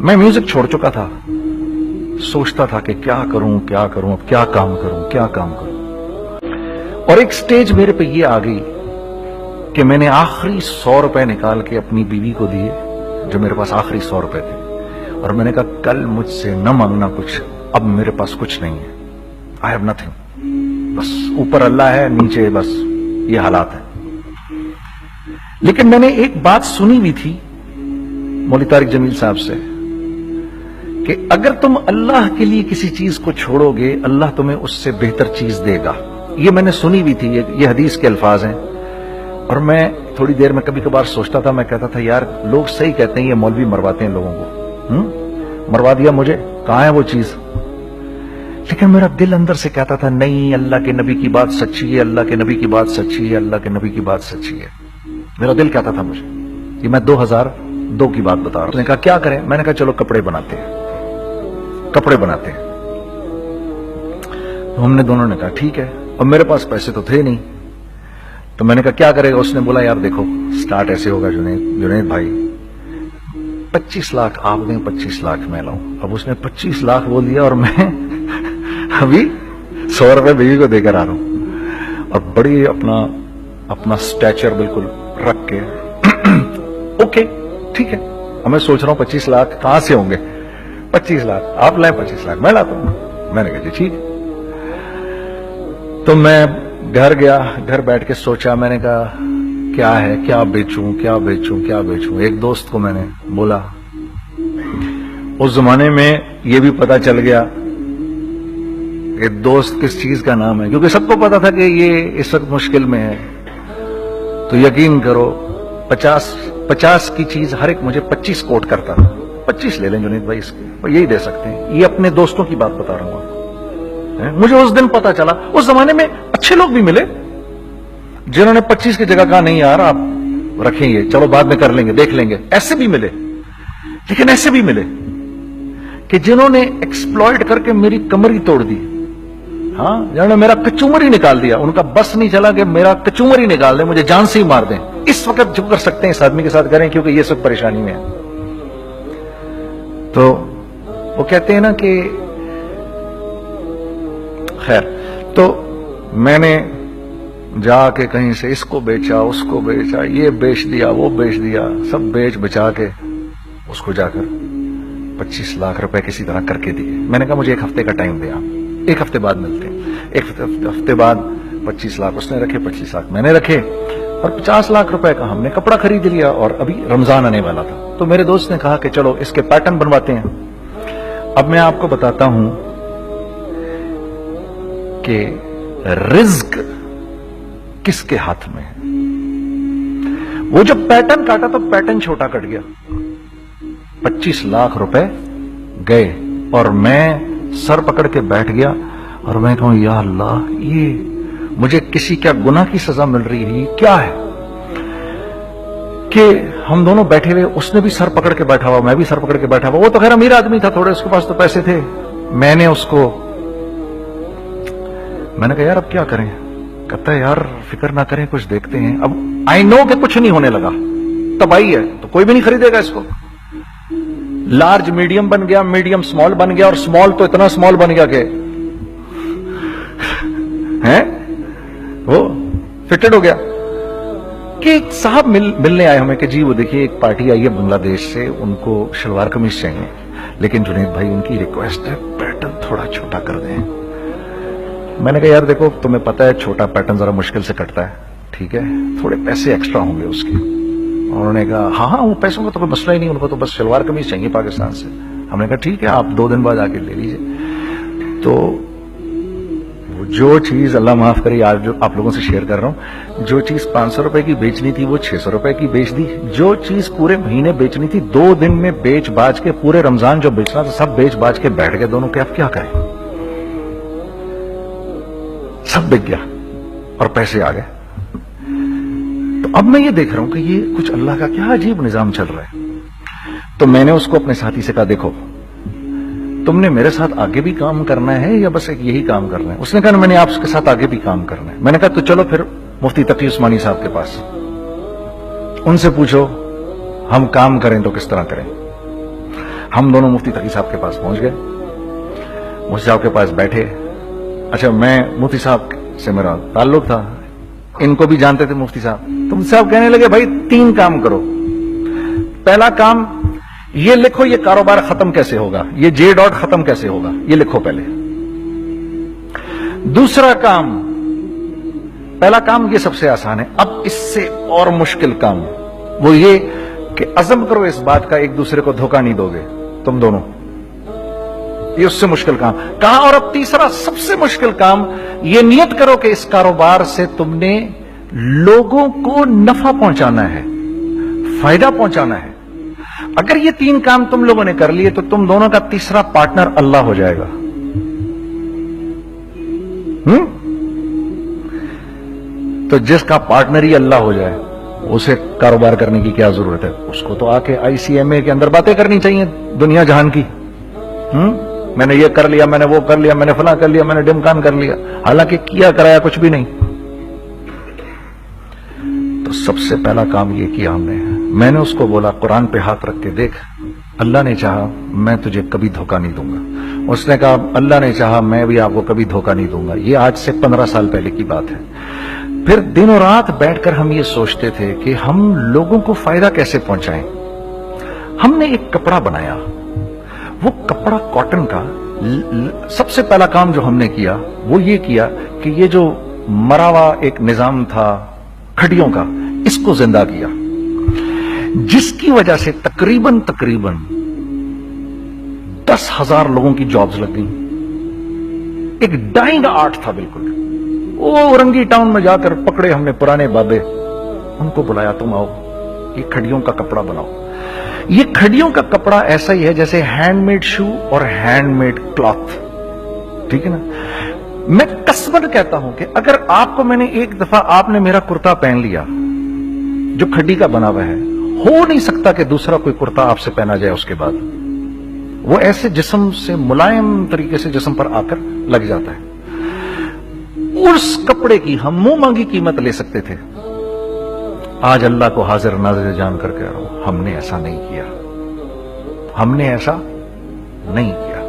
میں میوزک چھوڑ چکا تھا، سوچتا تھا کہ کیا کروں کیا کروں، اب کیا کام کروں کیا کام کروں، اور ایک سٹیج میرے پہ یہ آ گئی کہ میں نے آخری 100 روپے نکال کے اپنی بیوی کو دیے، جو میرے پاس آخری 100 روپے تھے، اور میں نے کہا کل مجھ سے نہ مانگنا کچھ، اب میرے پاس کچھ نہیں ہے، آئی ہیو نتھنگ، بس اوپر اللہ ہے نیچے بس یہ حالات ہے۔ لیکن میں نے ایک بات سنی بھی تھی مولوی طارق جمیل صاحب سے کہ اگر تم اللہ کے لیے کسی چیز کو چھوڑو گے اللہ تمہیں اس سے بہتر چیز دے گا، یہ میں نے سنی بھی تھی، یہ حدیث کے الفاظ ہیں۔ اور میں تھوڑی دیر میں کبھی کبھار سوچتا تھا، میں کہتا تھا یار لوگ صحیح کہتے ہیں، یہ مولوی مرواتے ہیں لوگوں کو، مروا دیا مجھے، کہاں ہے وہ چیز؟ لیکن میرا دل اندر سے کہتا تھا نہیں، اللہ کے نبی کی بات سچی ہے، اللہ کے نبی کی بات سچی ہے، اللہ کے نبی کی بات سچی ہے، میرا دل کہتا تھا مجھے۔ یہ میں 2002 کی بات بتا رہا ہوں۔ اس نے کہا کیا کریں؟ میں نے کہا چلو کپڑے بناتے ہیں، کپڑے بناتے ہیں۔ ہم نے دونوں نے کہا ٹھیک ہے، اور میرے پاس پیسے تو تھے نہیں، تو میں نے کہا کیا کرے گا؟ اس نے بولا یار دیکھو سٹارٹ ایسے ہوگا جنید بھائی، 25 لاکھ آپ دیں، 25 لاکھ میں لاؤں۔ اب اس نے 25 لاکھ بول دیا، اور میں ابھی 100 روپے بیوی کو دے کر آ رہا ہوں، اور بڑی اپنا سٹیچر بالکل رکھ کے اوکے ٹھیک ہے۔ اب میں سوچ رہا ہوں 25 لاکھ کہاں سے ہوں گے؟ 25 لاکھ آپ لائیں، 25 لاکھ میں لاتا ہوں۔ میں نے کہا جی ٹھیک ہے۔ تو میں گھر گیا، گھر بیٹھ کے سوچا، میں نے کہا کیا ہے، کیا بیچوں کیا بیچوں کیا بیچوں۔ ایک دوست کو میں نے بولا، اس زمانے میں یہ بھی پتا چل گیا کہ دوست کس چیز کا نام ہے، کیونکہ سب کو پتا تھا کہ یہ اس وقت مشکل میں ہے۔ تو یقین کرو 50 کی چیز ہر ایک مجھے 25 کوٹ کرتا تھا، 25 لے لیں جنید بھائی اس کے، یہی دے سکتے ہیں۔ یہ اپنے دوستوں کی بات بتا رہا ہوں۔ مجھے اس دن پتا چلا، اس زمانے میں اچھے لوگ بھی ملے جنہوں نے 25 کی جگہ کہا نہیں یار آپ رکھیں گے، چلو بعد میں کر لیں گے دیکھ لیں گے، ایسے بھی ملے۔ لیکن ایسے بھی ملے کہ جنہوں نے ایکسپلائٹ کر کے میری کمر ہی توڑ دی، ہاں جنہوں نے میرا کچومر ہی نکال دیا، ان کا بس نہیں چلا کہ میرا کچومر ہی نکال دیں، مجھے جان سے ہی مار دیں۔ اس وقت جو کر سکتے ہیں اس آدمی کے ساتھ کریں، کیونکہ یہ سب پریشانی میں ہے۔ تو وہ کہتے ہیں نا کہ خیر، تو میں نے جا کے کہیں سے اس کو بیچا اس کو بیچا، یہ بیچ دیا وہ بیچ دیا، سب بیچ بچا کے اس کو جا کر 25 لاکھ روپے کسی طرح کر کے دیے۔ میں نے کہا مجھے 1 ہفتے کا ٹائم دیا، 1 ہفتے بعد ملتے ہیں۔ 1 ہفتے بعد 25 لاکھ اس نے رکھے، 25 لاکھ میں نے رکھے، اور 50 لاکھ روپے کا ہم نے کپڑا خرید لیا، اور ابھی رمضان آنے والا تھا۔ تو میرے دوست نے کہا کہ چلو اس کے پیٹرن بنواتے ہیں۔ اب میں آپ کو بتاتا ہوں کہ رزق کس کے ہاتھ میں ہے۔ وہ جب پیٹرن کاٹا تو پیٹرن چھوٹا کٹ گیا، 25 لاکھ روپے گئے، اور میں سر پکڑ کے بیٹھ گیا، اور میں کہوں یا اللہ یہ مجھے کسی کیا گناہ کی سزا مل رہی ہے، یہ کیا ہے کہ ہم دونوں بیٹھے ہوئے، اس نے بھی سر پکڑ کے بیٹھا ہوا، میں بھی سر پکڑ کے بیٹھا ہوا۔ وہ تو خیر امیر آدمی تھا تھوڑے، اس کے پاس تو پیسے تھے۔ میں نے اس کو میں نے کہا یار اب کیا کریں؟ کہتا ہے یار فکر نہ کریں، کچھ دیکھتے ہیں۔ اب آئی نو کہ کچھ نہیں ہونے لگا، تباہی ہے، تو کوئی بھی نہیں خریدے گا اس کو۔ لارج میڈیم بن گیا، میڈیم سمال بن گیا، اور سمال تو اتنا سمال بن گیا کہ وہ فٹڈ ہو گیا۔ کہ ایک صاحب ملنے آئے ہمیں کہ جی وہ دیکھیے ایک پارٹی آئی ہے بنگلہ دیش سے، ان کو شلوار قمیص چاہیے، لیکن جنید بھائی ان کی ریکویسٹ ہے پیٹرن تھوڑا چھوٹا کر دیں۔ میں نے کہا یار دیکھو تمہیں پتا ہے چھوٹا پیٹرن ذرا مشکل سے کٹتا ہے، ٹھیک ہے تھوڑے پیسے ایکسٹرا ہوں گے اس کے۔ انہوں نے کہا ہاں وہ پیسوں کا تو کوئی مسئلہ ہی نہیں، ان کو تو بس شلوار قمیص چاہیے پاکستان سے۔ ہم نے کہا ٹھیک ہے آپ 2 دن بعد آ کے لے لیجیے۔ تو جو چیز اللہ معاف کرے آج جو آپ لوگوں سے شیئر کر رہا ہوں، جو چیز 500 روپے کی بیچنی تھی وہ 600 روپے کی بیچ دی، جو چیز پورے مہینے بیچنی تھی 2 دن میں بیچ باج کے، پورے رمضان جو بیچنا تھا سب بیچ باج کے بیٹھ گئے دونوں کے۔ اب کیا کریں؟ سب بک گیا اور پیسے آ گئے۔ تو اب میں یہ دیکھ رہا ہوں کہ یہ کچھ اللہ کا کیا عجیب نظام چل رہا ہے۔ تو میں نے اس کو اپنے ساتھی سے کہا دیکھو تم نے میرے ساتھ آگے بھی کام کرنا ہے یا بس ایک یہی کام کرنا ہے؟ اس نے کہا میں نے آپ کے ساتھ آگے بھی کام کرنا ہے۔ میں نے کہا تو چلو پھر مفتی تقی عثمانی صاحب کے پاس، ان سے پوچھو ہم کام کریں تو کس طرح کریں۔ ہم دونوں مفتی تقی صاحب کے پاس پہنچ گئے. مفتی صاحب کے پاس بیٹھے. اچھا میں مفتی صاحب سے میرا تعلق تھا, ان کو بھی جانتے تھے مفتی صاحب. تو مفتی صاحب کہنے لگے بھائی 3 کام کرو. پہلا کام یہ لکھو یہ کاروبار ختم کیسے ہوگا, یہ جے ڈاٹ ختم کیسے ہوگا, یہ لکھو پہلے. دوسرا کام, پہلا کام یہ سب سے آسان ہے, اب اس سے اور مشکل کام وہ یہ کہ عزم کرو اس بات کا ایک دوسرے کو دھوکہ نہیں دو گے تم دونوں. یہ اس سے مشکل کام کہا. اور اب تیسرا سب سے مشکل کام, یہ نیت کرو کہ اس کاروبار سے تم نے لوگوں کو نفع پہنچانا ہے, فائدہ پہنچانا ہے. اگر یہ 3 کام تم لوگوں نے کر لیے تو تم دونوں کا تیسرا پارٹنر اللہ ہو جائے گا. تو جس کا پارٹنر ہی اللہ ہو جائے اسے کاروبار کرنے کی کیا ضرورت ہے؟ اس کو تو آ کے ICMA کے اندر باتیں کرنی چاہیے دنیا جہان کی. میں نے یہ کر لیا, میں نے وہ کر لیا, میں نے فلاں کر لیا, میں نے ڈمکان کر لیا, حالانکہ کیا کرایا کچھ بھی نہیں. تو سب سے پہلا کام یہ کیا ہم نے. میں نے اس کو بولا قرآن پہ ہاتھ رکھ کے دیکھ, اللہ نے چاہا میں تجھے کبھی دھوکہ نہیں دوں گا. اس نے کہا اللہ نے چاہا میں بھی آپ کو کبھی دھوکہ نہیں دوں گا. یہ آج سے 15 سال پہلے کی بات ہے. پھر دن و رات بیٹھ کر ہم یہ سوچتے تھے کہ ہم لوگوں کو فائدہ کیسے پہنچائیں. ہم نے ایک کپڑا بنایا, وہ کپڑا کاٹن کا. سب سے پہلا کام جو ہم نے کیا وہ یہ کیا کہ یہ جو مرا ہوا ایک نظام تھا کھڑیوں کا, اس کو زندہ کیا, جس کی وجہ سے تقریباً 10,000 لوگوں کی جابز لگ گئیں. ایک ڈائنگ آرٹ تھا بالکل. وہ اورنگی ٹاؤن میں جا کر پکڑے ہم نے پرانے بابے, ان کو بلایا تم آؤ یہ کھڑیوں کا کپڑا بناؤ. یہ کھڑیوں کا کپڑا ایسا ہی ہے جیسے ہینڈ میڈ شو اور ہینڈ میڈ کلاتھ. ٹھیک ہے نا. میں قسمن کہتا ہوں کہ اگر آپ کو میں نے ایک دفعہ آپ نے میرا کرتا پہن لیا جو کھڑی کا بنا ہوا ہے, ہو نہیں سکتا کہ دوسرا کوئی کرتا آپ سے پہنا جائے اس کے بعد. وہ ایسے جسم سے ملائم طریقے سے جسم پر آ کر لگ جاتا ہے. اس کپڑے کی ہم منہ مانگی قیمت لے سکتے تھے. آج اللہ کو حاضر ناظر جان کر کہہ رہا ہوں, ہم نے ایسا نہیں کیا. ہم نے ایسا نہیں کیا.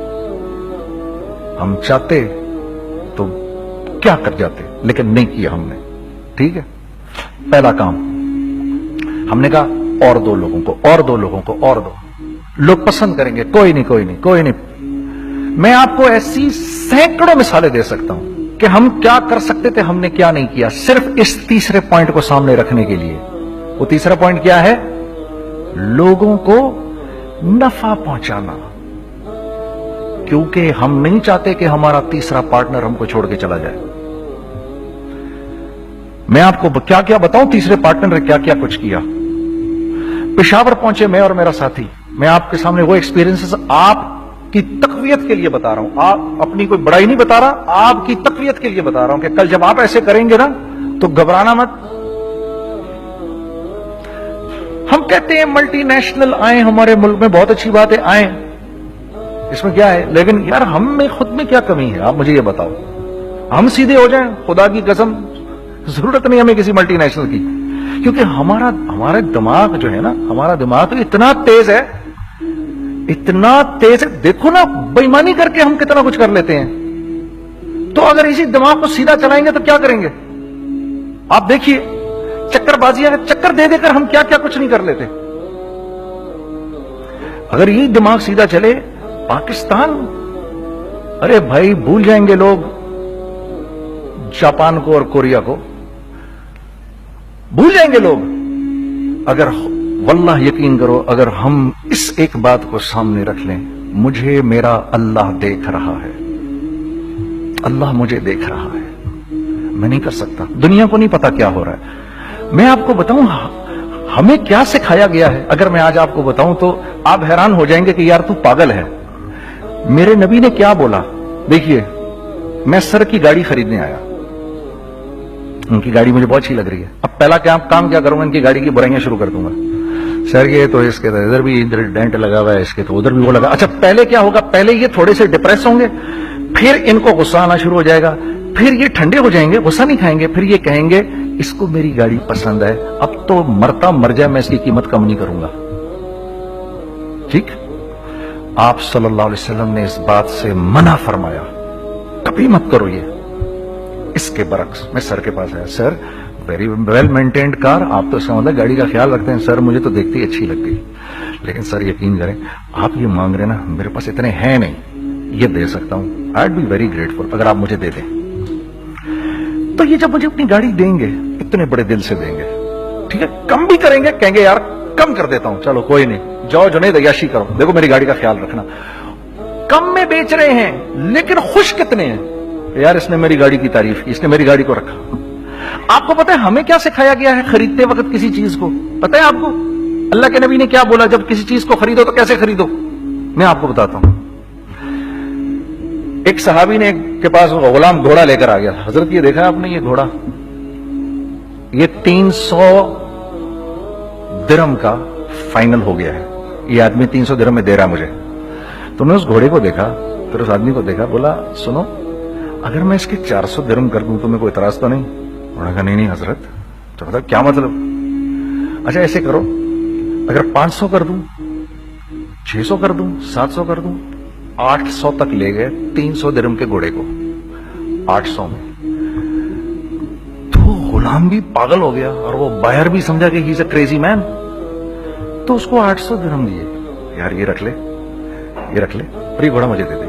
ہم چاہتے تو کیا کر جاتے, لیکن نہیں کیا ہم نے. ٹھیک ہے. پہلا کام ہم نے کہا اور 2 لوگوں کو, اور 2 لوگوں کو, اور 2 لوگ پسند کریں گے. کوئی نہیں کوئی نہیں کوئی نہیں. میں آپ کو ایسی سینکڑوں مثالیں دے سکتا ہوں کہ ہم کیا کر سکتے تھے, ہم نے کیا نہیں کیا, صرف اس تیسرے پوائنٹ کو سامنے رکھنے کے لیے. وہ تیسرا پوائنٹ کیا ہے؟ لوگوں کو نفع پہنچانا. کیونکہ ہم نہیں چاہتے کہ ہمارا تیسرا پارٹنر ہم کو چھوڑ کے چلا جائے. میں آپ کو کیا کیا بتاؤں, تیسرے پارٹنر نے کیا کیا کچھ کیا. پشاور پہنچے میں اور میرا ساتھی. میں آپ کے سامنے وہ ایکسپیرینسز آپ کی تقویت کے لیے بتا رہا ہوں, آپ اپنی کوئی بڑائی نہیں بتا رہا, آپ کی تقویت کے لیے بتا رہا ہوں کہ کل جب آپ ایسے کریں گے نا تو گھبرانا مت. ہم کہتے ہیں ملٹی نیشنل آئیں ہمارے ملک میں, بہت اچھی بات ہے آئیں, اس میں کیا ہے, لیکن یار ہم میں خود میں کیا کمی ہے آپ مجھے یہ بتاؤ. ہم سیدھے ہو جائیں, خدا کی قسم ضرورت نہیں ہمیں کسی ملٹی نیشنل کی. کیونکہ ہمارا دماغ جو ہے نا, ہمارا دماغ تو اتنا تیز ہے, اتنا تیز ہے. دیکھو نا بےایمانی کر کے ہم کتنا کچھ کر لیتے ہیں. تو اگر اسی دماغ کو سیدھا چلائیں گے تو کیا کریں گے آپ دیکھیے. چکر بازیاں چکر دے دے کر ہم کیا کیا کچھ نہیں کر لیتے. اگر یہی دماغ سیدھا چلے, پاکستان, ارے بھائی بھول جائیں گے لوگ جاپان کو اور کوریا کو, بھول جائیں گے لوگ. اگر واللہ یقین کرو, اگر ہم اس ایک بات کو سامنے رکھ لیں, مجھے میرا اللہ دیکھ رہا ہے, اللہ مجھے دیکھ رہا ہے, میں نہیں کر سکتا. دنیا کو نہیں پتا کیا ہو رہا ہے. میں آپ کو بتاؤں ہمیں کیا سکھایا گیا ہے, اگر میں آج آپ کو بتاؤں تو آپ حیران ہو جائیں گے کہ یار تو پاگل ہے. میرے نبی نے کیا بولا, دیکھیے میں سر کی گاڑی خریدنے آیا, ان کی گاڑی مجھے بہت اچھی لگ رہی ہے. اب پہلا کام کیا کروں گا, ان کی گاڑی کی برائیاں شروع کر دوں گا. سر یہ تو اس کے تو ادھر بھی ڈینٹ لگا ہوا ہے, اس کے تو ادھر بھی وہ لگا. اچھا پہلے کیا ہوگا, پہلے یہ تھوڑے سے ڈپریس ہوں گے, پھر ان کو غصہ آنا شروع ہو جائے گا, پھر یہ ٹھنڈے ہو جائیں گے, غصہ نہیں کھائیں گے, پھر یہ کہیں گے اس کو میری گاڑی پسند ہے, اب تو مرتا مر جائے میں اس کی قیمت کم نہیں کروں گا. ٹھیک. آپ صلی اللہ علیہ وسلم نے اس بات سے منع فرمایا، کبھی مت کرو یہ۔ اس کے برعکس میں سر کے پاس آیا، سر ویری ویل مینٹینڈ کار، آپ تو مطلب گاڑی کا خیال رکھتے ہیں۔ سر مجھے تو دیکھتی اچھی لگ گئی، لیکن سر یقین کریں آپ یہ مانگ رہے نا، میرے پاس اتنے ہیں نہیں، یہ دے سکتا ہوں، I would be very grateful اگر آپ مجھے دے دیں۔ تو یہ جب مجھے اپنی گاڑی دیں گے اتنے بڑے دل سے دیں گے، ٹھیک ہے، کم بھی کریں گے، کہیں گے یار کم کر دیتا ہوں، چلو کوئی نہیں، جاؤ جنید عیاشی کرو، دیکھو میری گاڑی کا خیال رکھنا۔ کم میں بیچ رہے ہیں لیکن خوش کتنے ہیں، یار اس نے میری گاڑی کی تعریف کی، اس نے میری گاڑی کو رکھا۔ آپ کو پتہ ہے ہمیں کیا سکھایا گیا ہے خریدتے وقت کسی چیز کو؟ پتہ ہے آپ کو اللہ کے نبی نے کیا بولا جب کسی چیز کو خریدو تو کیسے خریدو؟ میں آپ کو بتاتا ہوں۔ ایک صحابی نے کے پاس غلام گھوڑا لے کر آ گیا، حضرت یہ دیکھا آپ نے یہ گھوڑا، یہ 300 درہم کا فائنل ہو گیا ہے، یہ آدمی 300 درہم میں دے رہا مجھے۔ تو میں اس گھوڑے کو دیکھا، پھر اس آدمی کو دیکھا، بولا سنو اگر میں اس کے 400 درہم کر دوں تو میں کوئی اعتراض تو نہیں؟ انہوں نے کہا نہیں حضرت۔ تو بتا کیا مطلب؟ اچھا ایسے کرو، اگر 500 کر دوں، 600 کر دوں، 700 کر دوں، 800 تک لے گئے 300 درہم کے گھوڑے کو، 800 میں۔ تو غلام بھی پاگل ہو گیا اور وہ بائر بھی سمجھا کہ ہی از اے کریزی مین، تو اس کو 800 درہم دیے، یار یہ رکھ لے، یہ رکھ لے اور یہ گھوڑا مجھے دے دے۔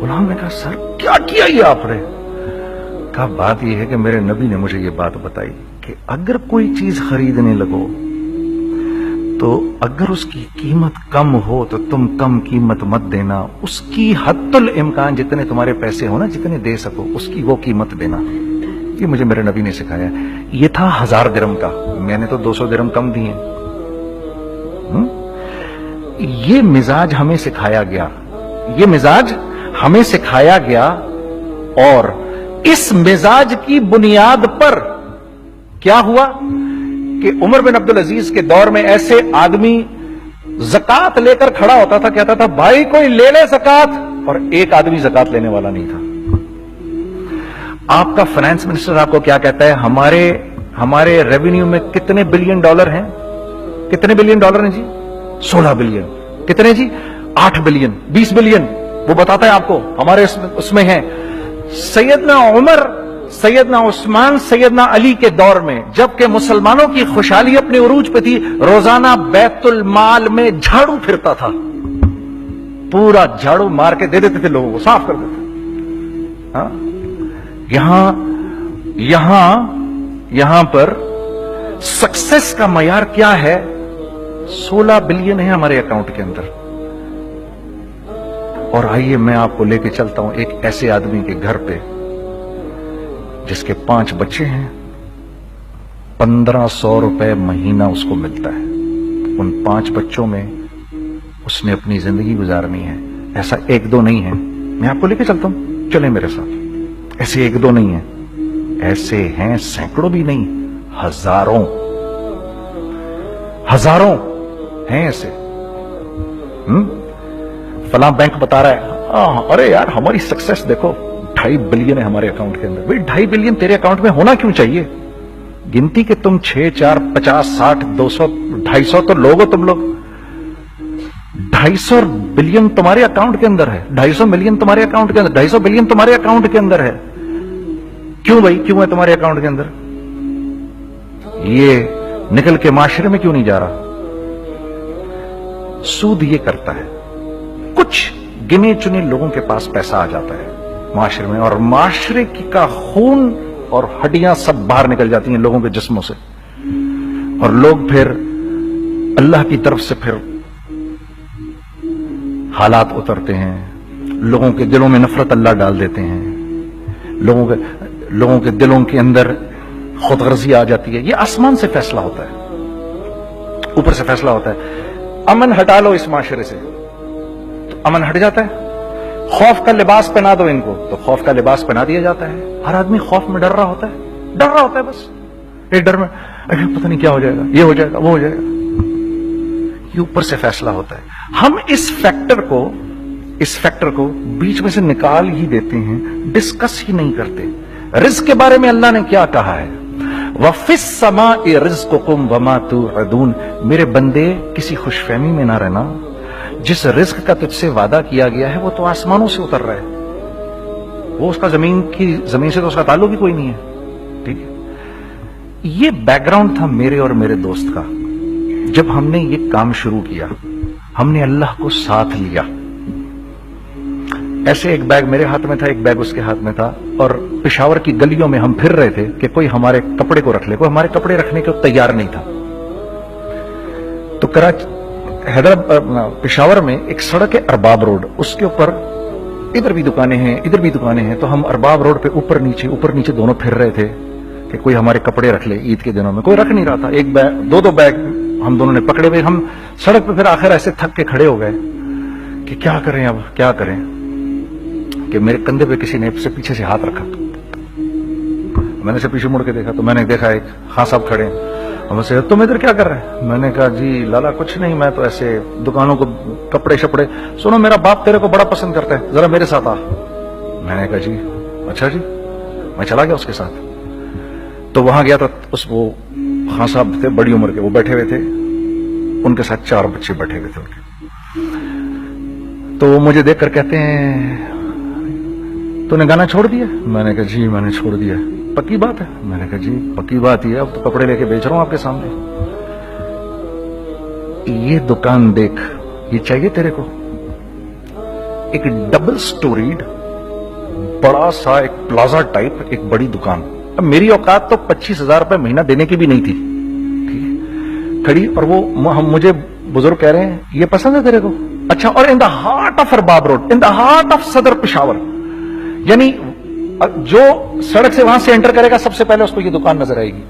غلام نے کہا سر کیا کیا یہ آپ نے؟ کہا بات یہ ہے کہ میرے نبی نے مجھے یہ بات بتائی کہ اگر کوئی چیز خریدنے لگو تو اگر اس کی قیمت کم ہو تو تم کم قیمت مت دینا، اس کی حد الامکان جتنے تمہارے پیسے ہو نا، جتنے دے سکو اس کی وہ قیمت دینا۔ یہ مجھے میرے نبی نے سکھایا۔ یہ تھا 1000 درہم کا، میں نے تو 200 درہم کم دیے۔ یہ مزاج ہمیں سکھایا گیا، یہ مزاج ہمیں سکھایا گیا، اور اس مزاج کی بنیاد پر کیا ہوا کہ عمر بن عبدالعزیز کے دور میں ایسے آدمی زکات لے کر کھڑا ہوتا تھا، کہتا تھا بھائی کوئی لے لے زکات، اور ایک آدمی زکات لینے والا نہیں تھا۔ آپ کا فائنانس منسٹر آپ کو کیا کہتا ہے؟ ہمارے ریونیو میں کتنے بلین ڈالر ہیں؟ کتنے بلین ڈالر ہیں جی؟ 16 بلین۔ کتنے جی؟ 8 بلین، 20 بلین، وہ بتاتا ہے آپ کو ہمارے اس میں ہیں۔ سیدنا عمر، سیدنا عثمان، سیدنا علی کے دور میں جبکہ مسلمانوں کی خوشحالی اپنے عروج پہ تھی، روزانہ بیت المال میں جھاڑو پھرتا تھا، پورا جھاڑو مار کے دے دیتے تھے لوگوں کو، صاف کر دیتے۔ ہاں یہاں پر سکسیس کا معیار کیا ہے؟ 16 بلین ہے ہمارے اکاؤنٹ کے اندر۔ اور آئیے میں آپ کو لے کے چلتا ہوں ایک ایسے آدمی کے گھر پہ جس کے 5 بچے ہیں، 1500 روپے مہینہ اس کو ملتا ہے۔ ان 5 بچوں میں اس نے اپنی زندگی گزارنی ہے۔ ایسا 1-2 نہیں ہے، میں آپ کو لے کے چلتا ہوں، چلیں میرے ساتھ۔ ایسے 1-2 نہیں ہیں، ایسے ہیں سینکڑوں بھی نہیں، ہزاروں ہیں ایسے۔ فلاں بینک بتا رہا ہے ارے یار ہماری سکسیس دیکھو 2.5 بلین ہے ہمارے اکاؤنٹ کے اندر۔ بھائی 2.5 بلین تیرے اکاؤنٹ میں ہونا کیوں چاہیے؟ گنتی کہ تم 6 4 50 60 200 250 تو لوگ ہو تم لوگ۔ 250 بلین تمہارے اکاؤنٹ کے اندر ہے، 250 ملین تمہارے اکاؤنٹ کے اندر، 250 بلین تمہارے اکاؤنٹ کے اندر ہے۔ کیوں بھائی کیوں ہے تمہارے اکاؤنٹ کے اندر؟ یہ نکل کے معاشرے میں کیوں نہیں جا رہا؟ سود یہ کرتا ہے، کچھ گنے چنے لوگوں کے پاس پیسہ آ جاتا ہے معاشرے میں، اور معاشرے کا خون اور ہڈیاں سب باہر نکل جاتی ہیں لوگوں کے جسموں سے، اور لوگ پھر اللہ کی طرف سے پھر حالات اترتے ہیں، لوگوں کے دلوں میں نفرت اللہ ڈال دیتے ہیں، لوگوں کے دلوں کے اندر خود غرضی آ جاتی ہے۔ یہ آسمان سے فیصلہ ہوتا ہے، اوپر سے فیصلہ ہوتا ہے۔ امن ہٹا لو اس معاشرے سے تو امن ہٹ جاتا ہے، خوف کا لباس پہنا دو ان کو تو خوف کا لباس پہنا دیا جاتا ہے۔ ہر آدمی خوف میں ڈر رہا ہوتا ہے بس، ایک ڈر میں پتہ نہیں کیا ہو جائے گا، یہ ہو جائے گا، وہ ہو جائے گا۔ یہ اوپر سے فیصلہ ہوتا ہے۔ ہم اس فیکٹر کو بیچ میں سے نکال ہی دیتے ہیں، ڈسکس ہی نہیں کرتے۔ رزق کے بارے میں اللہ نے کیا کہا ہے؟ وَفِي السَّمَاءِ رِزْقُكُمْ وَمَا تُوعَدُونَ۔ میرے بندے کسی خوش فہمی میں نہ رہنا، جس رزق کا تجھ سے وعدہ کیا گیا ہے وہ تو آسمانوں سے اتر رہا ہے، وہ اس کا زمین سے تو اس کا تعلق ہی کوئی نہیں ہے. ٹھیک ہے، یہ بیک گراؤنڈ تھا میرے اور میرے دوست کا. جب ہم نے یہ کام شروع کیا، ہم نے اللہ کو ساتھ لیا. ایسے ایک بیگ میرے ہاتھ میں تھا، ایک بیگ اس کے ہاتھ میں تھا، اور پشاور کی گلیوں میں ہم پھر رہے تھے کہ کوئی ہمارے کپڑے کو رکھ لے. کوئی ہمارے کپڑے رکھنے کو تیار نہیں تھا. تو پشاور میں ایک سڑک ہے ارباب روڈ، اس کے اوپر ادھر بھی دکانیں ہیں ادھر بھی دکانیں ہیں. تو ہم ارباب روڈ پہ اوپر نیچے دونوں پھر رہے تھے کہ کوئی ہمارے کپڑے رکھ لے. عید کے دنوں میں کوئی رکھ نہیں رہا تھا. ایک بیگ دو بیگ ہم دونوں نے پکڑے ہوئے. ہم سڑک پہ پھر آخر ایسے تھک کے کھڑے ہو گئے کہ کیا کریں، اب کیا کریں، کہ میرے کندھے پہ کسی نے سے پیچھے سے ہاتھ رکھا. میں نے سے پیچھے مڑ کے دیکھا تو میں نے دیکھا ایک خان صاحب کھڑے ہیں. ہم سے تم ادھر کیا کر رہے ہیں؟ میں نے کہا جی لالا کچھ نہیں، میں تو ایسے دکانوں کو کپڑے شپڑے. سنو میرا باپ تیرے کو بڑا پسند کرتا ہے، ذرا میرے ساتھ آ. میں نے کہا جی اچھا جی. میں چلا گیا اس کے ساتھ. تو وہاں گیا تو وہ خان صاحب تھے بڑی عمر کے، وہ بیٹھے ہوئے تھے، ان کے ساتھ 4 بچے بیٹھے ہوئے تھے ان کے. تو وہ مجھے دیکھ کر کہتے ہیں تو نے گانا چھوڑ دیا؟ میں نے کہا جی میں نے چھوڑ دیا. پکی بات ہے؟ میں نے کہا جی پکی بات ہی ہے، اب تو کپڑے لے کے بیچ رہا ہوں آپ کے سامنے. یہ دکان دیکھ، یہ چاہیے تیرے کو؟ ایک ڈبل سٹوریڈ بڑا سا ایک پلازا ٹائپ ایک بڑی دکان. اب میری اوقات تو 25,000 روپے مہینہ دینے کی بھی نہیں تھی کھڑی. اور وہ مجھے بزرگ کہہ رہے ہیں یہ پسند ہے تیرے کو؟ اچھا. اور in the heart of Arbab road, in the heart of Saddar Peshawar, یعنی جو سڑک سے وہاں سے انٹر کرے گا سب سے پہلے اس کو یہ دکان نظر آئے گی.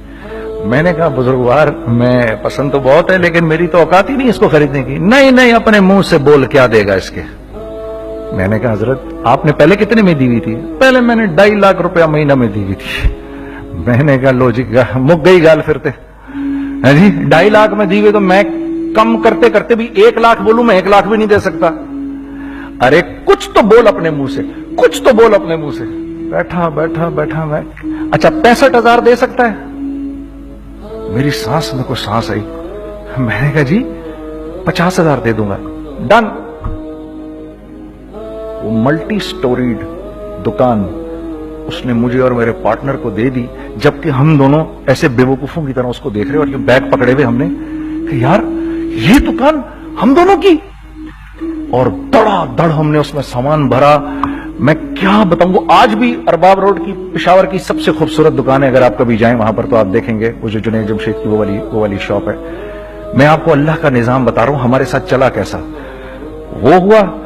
میں نے کہا بزرگوار میں پسند تو بہت ہے لیکن میری تو اوقات ہی نہیں اس کو خریدنے کی. نہیں اپنے منہ سے بول کیا دے گا اس کے. میں نے کہا حضرت آپ نے پہلے کتنے میں دی ہوئی تھی؟ پہلے میں نے 2.5 لاکھ روپیہ مہینہ میں دی ہوئی تھی. میں نے کہا لو جی مک گئی گال پھرتے جی. 2.5 لاکھ میں دی ہوئی تو میں کم کرتے کرتے بھی 1 لاکھ بولوں، میں 1 لاکھ بھی نہیں دے سکتا. ارے کچھ تو بول اپنے منہ سے، کچھ تو بول اپنے منہ سے. بیٹھا میں اچھا 65,000 دے سکتا ہے؟ میری سانس میں کوئی سانس آئی. میں نے کہا جی 50,000 دے دوں گا. ڈن. وہ ملٹی سٹوریڈ دکان اس نے مجھے اور میرے پارٹنر کو دے دی، جبکہ ہم دونوں ایسے بے وقوفوں کی طرح اس کو دیکھ رہے اور یہ بیگ پکڑے ہوئے ہم نے کہ یار یہ دکان ہم دونوں کی. اور دڑا دڑ ہم نے اس میں سامان بھرا. میں کیا بتاؤں، وہ آج بھی ارباب روڈ کی پشاور کی سب سے خوبصورت دکان ہے. اگر آپ کبھی جائیں وہاں پر تو آپ دیکھیں گے وہ جو جنید جمشید کی وہ والی شاپ ہے. میں آپ کو اللہ کا نظام بتا رہا ہوں ہمارے ساتھ چلا کیسا. وہ ہوا